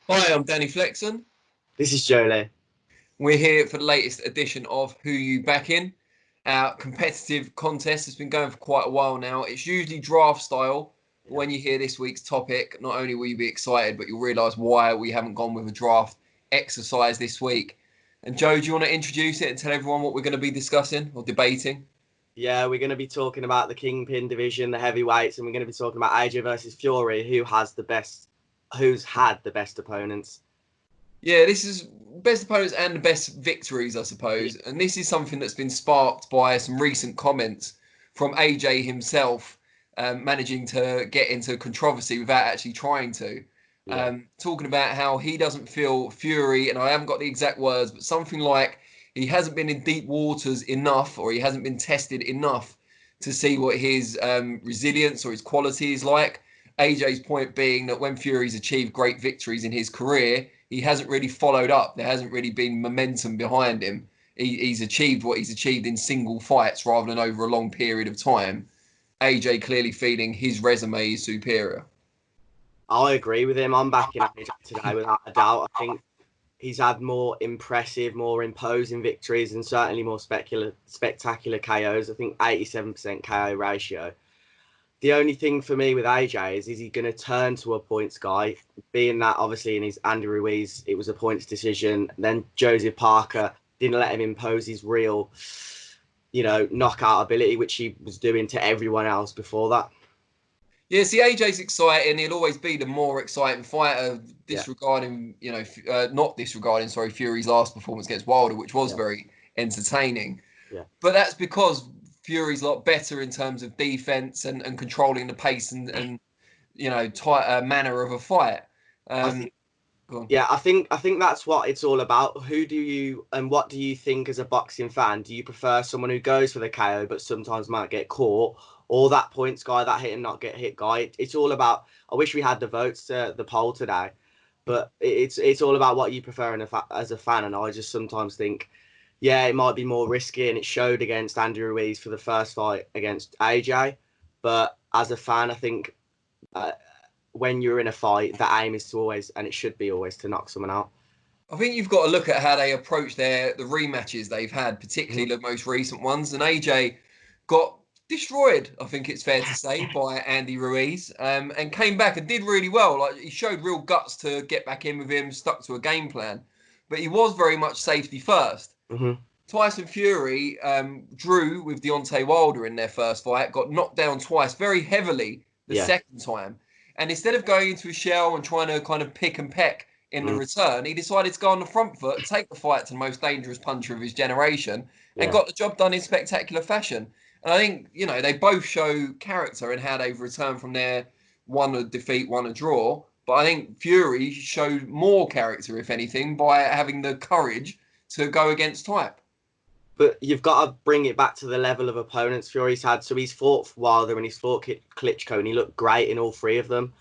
Hi, I'm Danny Flexen. This is Jolie. We're here for the latest edition of Who You Back In. Our competitive contest has been going for quite a while now. It's usually draft style. But Yeah. when you hear this week's topic, not only will you be excited, but you'll realise why we haven't gone with a draft exercise this week. And Joe, do you want to introduce it and tell everyone what we're going to be discussing or debating? Yeah, we're going to be talking about the Kingpin division, the heavyweights, and we're going to be talking about AJ versus Fury, who's had the best opponents. Yeah, this is best opponents and the best victories, I Yeah. suppose. And this is something that's been sparked by some recent comments from AJ himself, managing to get into controversy without actually trying to. Yeah. Talking about how he doesn't feel Fury, and I haven't got the exact words, but something like he hasn't been in deep waters enough, or he hasn't been tested enough to see what his resilience or his quality is like. AJ's point being that when Fury's achieved great victories in his career, he hasn't really followed up. There hasn't really been momentum behind him. He's achieved what he's achieved in single fights rather than over a long period of time. AJ clearly feeling his resume is superior. I agree with him. I'm backing AJ today without a doubt. I think he's had more impressive, more imposing victories and certainly more spectacular KOs. I think 87% KO ratio. The only thing for me with AJ is he going to turn to a points guy? Being that obviously in his Andy Ruiz, it was a points decision. Then Joseph Parker didn't let him impose his real, knockout ability, which he was doing to everyone else before that. Yeah, see, AJ's exciting. He'll always be the more exciting fighter, Yeah, disregarding, not disregarding, sorry, Fury's last performance against Wilder, which was yeah, very entertaining. yeah, But that's because Fury's a lot better in terms of defense and controlling the pace and tight manner of a fight. I Um, think. go on. Yeah, I think that's what it's all about. Who do you and what do you think as a boxing fan? Do you prefer someone who goes for the KO but sometimes might get caught, or that points guy, that hit and not get hit guy? It's all about. I wish we had the votes to the poll today, but it's all about what you prefer as a fan. And I just sometimes think, yeah, it might be more risky, and it showed against Andrew Ruiz for the first fight against AJ. But as a fan, I think. When you're in a fight, the aim is to always, and it should be always, to knock someone out. I think you've got to look at how they approach the rematches they've had, Mhm. particularly the most recent ones. And AJ got destroyed, I think it's fair to say, by Andy Ruiz, and came back and did really well. Like he showed real guts to get back in with him, stuck to a game plan, but he was very much safety first. Mhm. Tyson Fury drew with Deontay Wilder in their first fight, got knocked down twice very heavily the Yeah. second time. And instead of going into a shell and trying to kind of pick and peck in the Mm. return, he decided to go on the front foot, take the fight to the most dangerous puncher of his generation, and Yeah. got the job done in spectacular fashion. And I think, they both show character in how they've returned from their one a defeat, one a draw. But I think Fury showed more character, if anything, by having the courage to go against type. But you've got to bring it back to the level of opponents Fury's had. So he's fought Wilder and he's fought Klitschko, and he looked great in all three of them.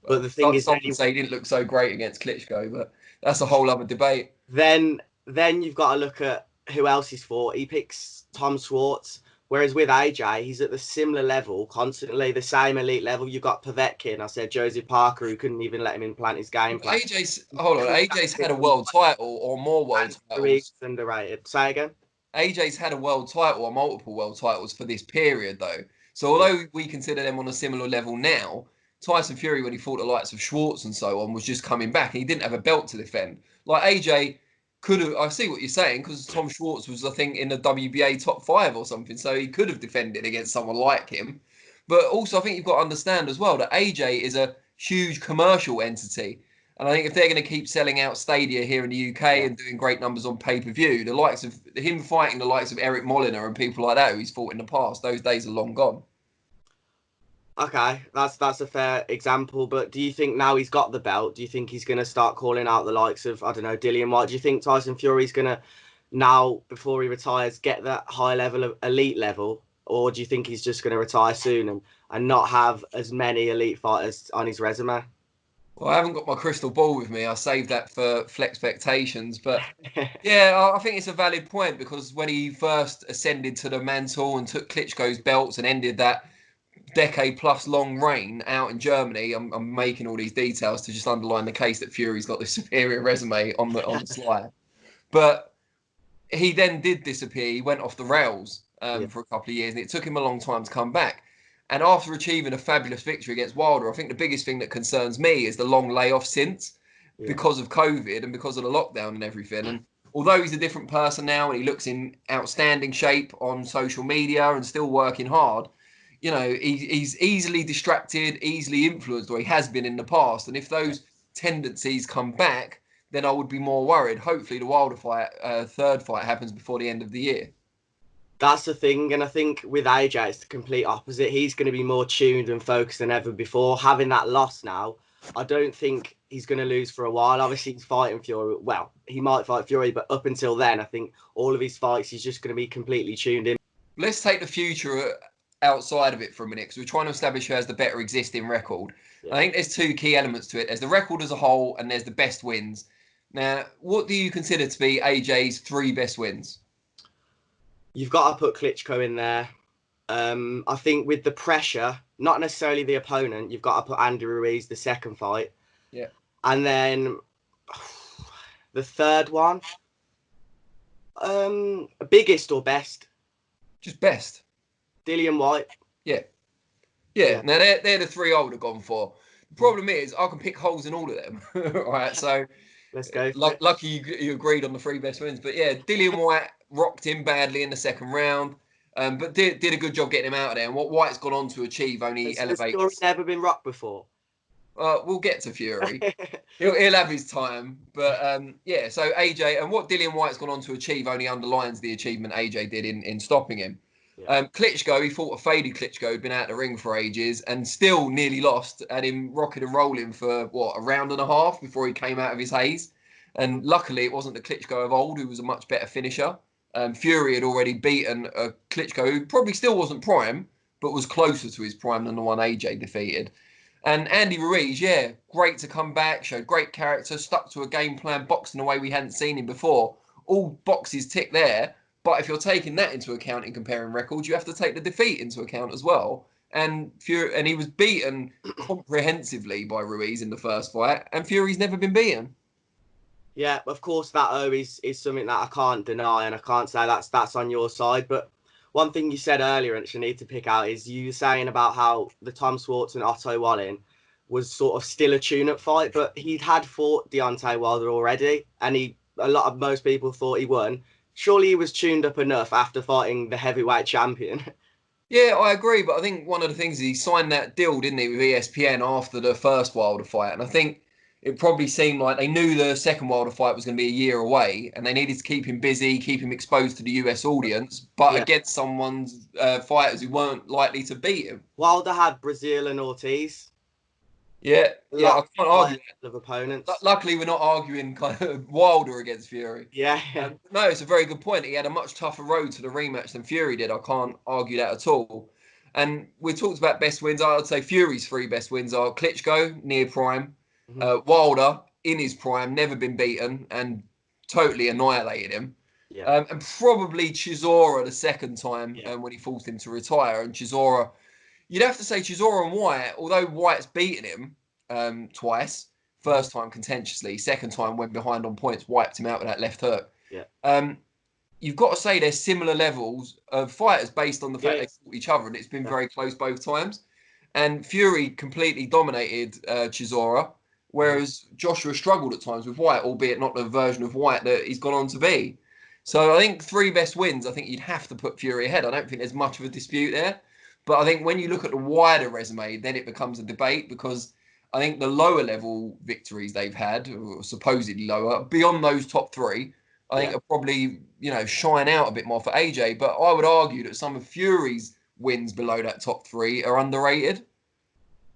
But Well, the thing is, some would say he didn't look so great against Klitschko, but that's a whole other debate. then you've got to look at who else he's fought. He picks Tom Schwartz, whereas with AJ, he's at the similar level, constantly the same elite level. You've got Povetkin. I said Joseph Parker, who couldn't even let him implant his game plan. AJ's hold on. AJ's had a world title or more world Ruiz titles. is underrated. Say again. AJ's had a world title or multiple world titles for this period, though. So Yeah. although we consider them on a similar level now, Tyson Fury, when he fought the likes of Schwartz and so on, was just coming back and he didn't have a belt to defend. Like AJ could have. I see what you're saying because Tom Schwartz was, I think, in the WBA top five or something, so he could have defended against someone like him. But also, I think you've got to understand as well that AJ is a huge commercial entity. And I think if they're going to keep selling out stadia here in the UK Yeah. and doing great numbers on pay per view, the likes of him fighting the likes of Eric Moliner and people like that who he's fought in the past, those days are long gone. Okay, that's a fair example. But do you think now he's got the belt, do you think he's going to start calling out the likes of, I don't know, Dillian White? Do you think Tyson Fury's going to now, before he retires, get that high level of elite level, or do you think he's just going to retire soon and not have as many elite fighters on his resume? Well, I haven't got my crystal ball with me. I saved that for flex expectations, but yeah, I think it's a valid point because when he first ascended to the mantle and took Klitschko's belts and ended that decade plus long reign out in Germany. I'm making all these details to just underline the case that Fury's got this superior resume on the slide. But he then did disappear. He went off the rails for a couple of years, and it took him a long time to come back. And after achieving a fabulous victory against Wilder, I think the biggest thing that concerns me is the long layoff since, because of COVID and because of the lockdown and everything. And although he's a different person now and he looks in outstanding shape on social media and still working hard, you know, he's easily distracted, easily influenced, or he has been in the past. And if those tendencies come back, then I would be more worried. Hopefully the Wilder fight, third fight, happens before the end of the year. That's the thing, and I think with AJ, it's the complete opposite. He's going to be more tuned and focused than ever before. Having that loss now, I don't think he's going to lose for a while. Obviously, he's fighting Fury. Well, he might fight Fury, but up until then, I think all of his fights, he's just going to be completely tuned in. Let's take the future outside of it for a minute, because we're trying to establish who has the better existing record. I think there's two key elements to it. There's the record as a whole, and there's the best wins. Now, what do you consider to be AJ's 3 best wins? You've got to put Klitschko in there. I think with the pressure, not necessarily the opponent, you've got to put Andy Ruiz, the second fight. Yeah. And then the third one, biggest or best? Just best. Dillian White. Yeah. Now, they're the 3 I would have gone for. The problem is, I can pick holes in all of them. All right, so let's go. Lucky you agreed on the 3 best wins. But yeah, Dillian White rocked him badly in the second round, but did a good job getting him out of there. And what White's gone on to achieve only elevates. Fury's never been rocked before. We'll get to Fury. he'll have his time. But so AJ, and what Dillian White's gone on to achieve only underlines the achievement AJ did in stopping him. Klitschko, he fought a faded Klitschko, who'd been out of the ring for ages and still nearly lost, had him rocking and rolling for, a round and a half before he came out of his haze. And luckily, it wasn't the Klitschko of old, who was a much better finisher. Fury had already beaten a Klitschko who probably still wasn't prime, but was closer to his prime than the one AJ defeated. And Andy Ruiz, great to come back, showed great character, stuck to a game plan, boxed in a way we hadn't seen him before. All boxes tick there. But if you're taking that into account in comparing records, you have to take the defeat into account as well. And he was beaten comprehensively by Ruiz in the first fight, and Fury's never been beaten. Yeah, of course, that is something that I can't deny, and I can't say that's on your side. But one thing you said earlier, and you need to pick out, is you saying about how the Tom Schwartz and Otto Wallin was sort of still a tune-up fight, but he'd had fought Deontay Wilder already, and most people thought he won. Surely he was tuned up enough after fighting the heavyweight champion. Yeah, I agree, but I think one of the things is he signed that deal, didn't he, with ESPN after the first Wilder fight, and I think it probably seemed like they knew the second Wilder fight was going to be a year away, and they needed to keep him busy, keep him exposed to the US audience, but against someone's fighters who weren't likely to beat him. Wilder had Brazil and Ortiz. I can't argue of opponents. Luckily, we're not arguing kind of Wilder against Fury. No, it's a very good point. He had a much tougher road to the rematch than Fury did. I can't argue that at all. And we talked about best wins. I would say Fury's 3 best wins are Klitschko, near prime, Wilder, in his prime, never been beaten, and totally annihilated him. And probably Chisora the second time when he forced him to retire. And Chisora, you'd have to say Chisora and White, although White's beaten him twice, first time contentiously, second time went behind on points, wiped him out with that left hook. You've got to say there's similar levels of fighters based on the fact they fought each other, and it's been very close both times. And Fury completely dominated Chisora, whereas Joshua struggled at times with White, albeit not the version of White that he's gone on to be. So I think 3 best wins, I think you'd have to put Fury ahead. I don't think there's much of a dispute there. But I think when you look at the wider resume, then it becomes a debate, because I think the lower level victories they've had, or supposedly lower, beyond those top 3, I think are probably, shine out a bit more for AJ. But I would argue that some of Fury's wins below that top 3 are underrated.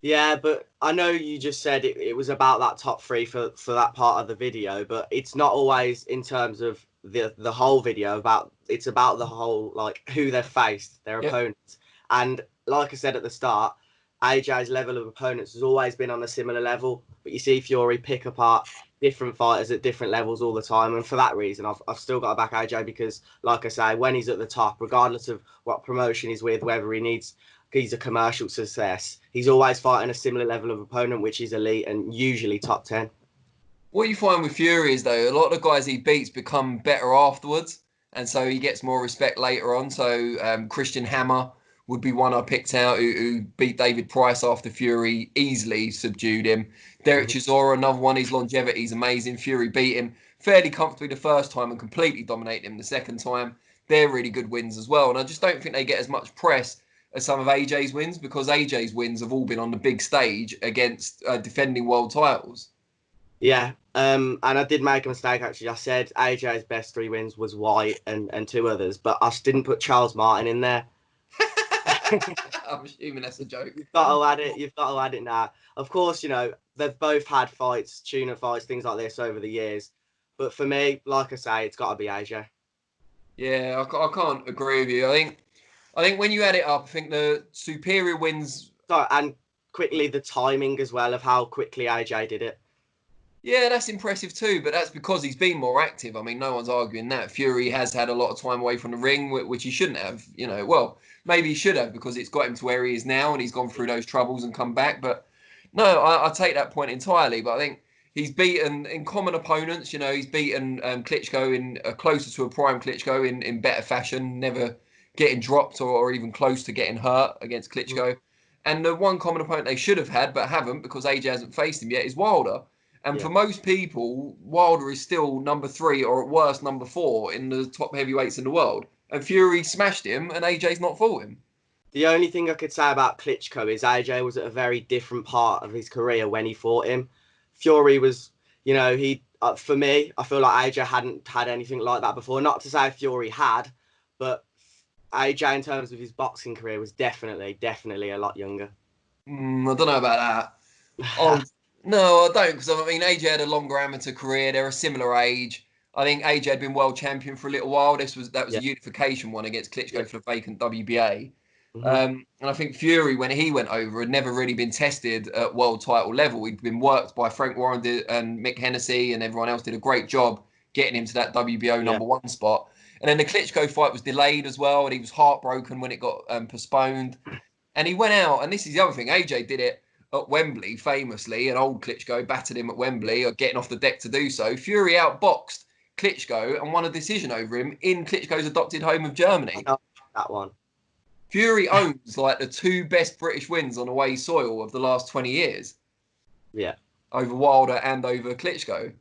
Yeah, but I know you just said it was about that top 3 for that part of the video, but it's not always in terms of the whole video. It's about the whole, like, who they've faced, their opponents. And like I said at the start, AJ's level of opponents has always been on a similar level, but you see Fury pick apart different fighters at different levels all the time, and for that reason I've still got to back AJ, because like I say, when he's at the top, regardless of what promotion he's with, whether he needs he's a commercial success. He's always fighting a similar level of opponent, which is elite and usually top 10. What you find with Fury is, though, a lot of the guys he beats become better afterwards, and so he gets more respect later on. So Christian Hammer would be one I picked out who beat David Price after Fury, easily subdued him. Derek Chisora, another one, his longevity is amazing. Fury beat him fairly comfortably the first time and completely dominated him the second time. They're really good wins as well, and I just don't think they get as much press as some of AJ's wins, because AJ's wins have all been on the big stage against defending world titles. Yeah, and I did make a mistake, actually. I said AJ's best 3 wins was White and 2 others, but I didn't put Charles Martin in there. I'm assuming that's a joke. You've got to add it. You've got to add it now. Of course, they've both had fights, tuna fights, things like this over the years. But for me, like I say, it's got to be AJ. Yeah, I can't agree with you. I think when you add it up, I think the superior wins. So, and quickly, the timing as well of how quickly AJ did it. Yeah, that's impressive too, but that's because he's been more active. I mean, no one's arguing that. Fury has had a lot of time away from the ring, which he shouldn't have. Well, maybe he should have, because it's got him to where he is now and he's gone through those troubles and come back. But no, I take that point entirely. But I think he's beaten in common opponents. He's beaten Klitschko in closer to a prime Klitschko in better fashion, never getting dropped or even close to getting hurt against Klitschko. And the one common opponent they should have had but haven't, because AJ hasn't faced him yet, is Wilder. And for most people, Wilder is still number 3 or at worst number 4 in the top heavyweights in the world. And Fury smashed him and AJ's not fought him. The only thing I could say about Klitschko is AJ was at a very different part of his career when he fought him. Fury was, for me, I feel like AJ hadn't had anything like that before. Not to say Fury had, but AJ in terms of his boxing career was definitely a lot younger. I don't know about that. No, I don't, because AJ had a longer amateur career. They're a similar age. I think AJ had been world champion for a little while. That was a unification one against Klitschko for the vacant WBA. And I think Fury, when he went over, had never really been tested at world title level. He'd been worked by Frank Warren and Mick Hennessy, and everyone else did a great job getting him to that WBO number 1 spot. And then the Klitschko fight was delayed as well, and he was heartbroken when it got postponed. And he went out, and this is the other thing, AJ did it at Wembley, famously, and old Klitschko battered him at Wembley, or getting off the deck to do so. Fury outboxed Klitschko and won a decision over him in Klitschko's adopted home of Germany. That one. Fury owns like the 2 best British wins on away soil of the last 20 years. Yeah. Over Wilder and over Klitschko.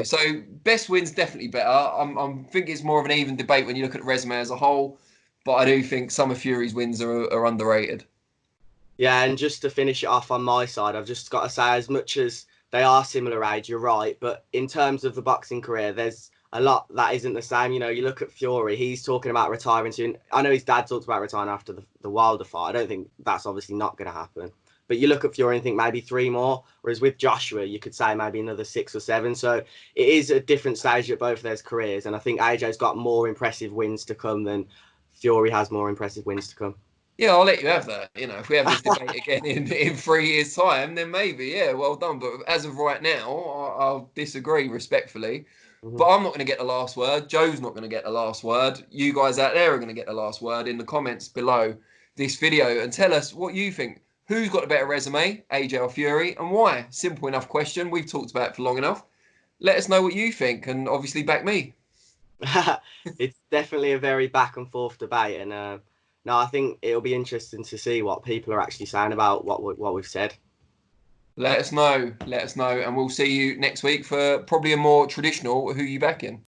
So best wins definitely better. I think it's more of an even debate when you look at the resume as a whole, but I do think some of Fury's wins are underrated. Yeah, and just to finish it off on my side, I've just got to say, as much as they are similar age, you're right, but in terms of the boxing career, there's a lot that isn't the same. You look at Fury, he's talking about retiring soon. I know his dad talked about retiring after the Wilder fight. I don't think that's obviously not going to happen. But you look at Fury and think maybe 3 more, whereas with Joshua, you could say maybe another 6 or 7. So it is a different stage at both of their careers, and I think AJ's got more impressive wins to come than Fury has more impressive wins to come. Yeah, I'll let you have that. If we have this debate again in 3 years' time, then maybe, yeah, well done. But as of right now, I'll disagree respectfully. But I'm not going to get the last word. Joe's not going to get the last word. You guys out there are going to get the last word in the comments below this video. And tell us what you think. Who's got a better resume, AJ or Fury, and why? Simple enough question. We've talked about it for long enough. Let us know what you think, and obviously back me. It's definitely a very back and forth debate, and no, I think it'll be interesting to see what people are actually saying about what we've said. Let us know, and we'll see you next week for probably a more traditional Who You Backing.